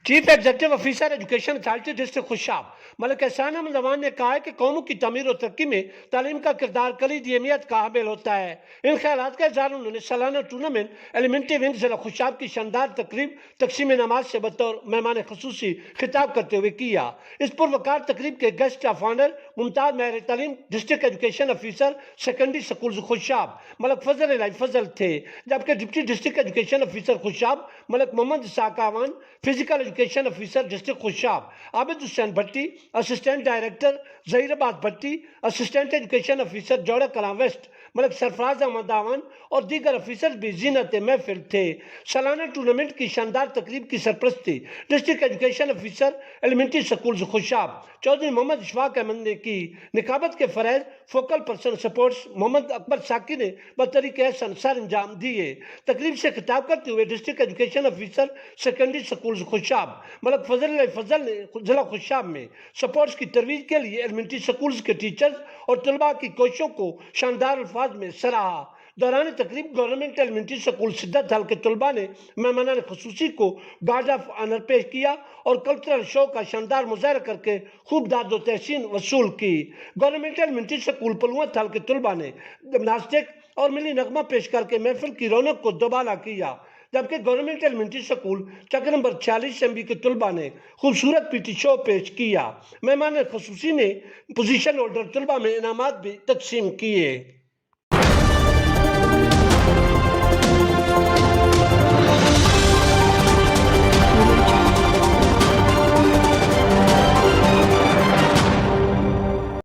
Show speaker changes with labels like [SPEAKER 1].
[SPEAKER 1] Chief executive officer education authority district Khushab Malik Ehsan Ahmed لوان نے کہا ہے کہ قوموں کی تعمیر و ترقی میں تعلیم کا کردار کلیدی اہمیت کا حامل ہوتا ہے۔ ان خیالات کا اظہار انہوں نے سالانہ ٹورنامنٹ ایلیمنٹری ونگ ضلع خوشاب کی شاندار تقریب تقسیم انعامات سے بطور مہمان خصوصی خطاب کرتے ہوئے کیا۔ اس پروقار تقریب کے گیسٹ آف آنر ممتاز ماہر تعلیم district education officer secondary schools Khushab Malik Fazal Elahi Fazal تھے، جبکہ deputy district education officer Khushab Malik Muhammad Ishaq Awan, physical education officer district Khushab Abid Hussain Bhatti, assistant director Zaheer Abad Bhatti, assistant education officer جوڑا کلاں ویسٹ ملک سرفراز احمد آوان اور دیگر افیسر بھی زینت محفل تھے۔ سالانہ ٹورنامنٹ کی شاندار تقریب کی سرپرستی district education officer elementary schools Khushab Chaudhry Muhammad Ishfaq Ahmed نے کی۔ نقابت کے فرائض focal person sports Muhammad Akbar Saki نے بطریق احسن سر انجام دیے۔ تقریب سے خطاب کرتے ہوئے district education officer secondary schools Khushab Malik Fazal Elahi فضل نے ضلع خوشاب میں سپورٹس کی ترویج کے لیے ایلیمنٹری سکولز کے ٹیچرز اور طلباء کی کوششوں کو شاندار الفاظ میں سراہا۔ دوران تقریب گورنمنٹ ایلیمنٹری سکول سدت حل کے طلباء نے مہمانان خصوصی کو گارڈ آف آنر پیش کیا اور کلچرل شو کا شاندار مظاہرہ کر کے خوب داد و تحسین وصول کی۔ گورنمنٹ ایلیمنٹری سکول پلوت حل کے طلباء نے جمناسٹک اور ملی نغمہ پیش کر کے محفل کی رونق کو دوبالا کیا، جبکہ گورنمنٹ ایلیمنٹری سکول چک نمبر 46 MB کے طلباء نے خوبصورت پی ٹی شو پیش کیا۔ مہمان خصوصی نے پوزیشن ہولڈر طلباء میں انعامات بھی تقسیم کیے۔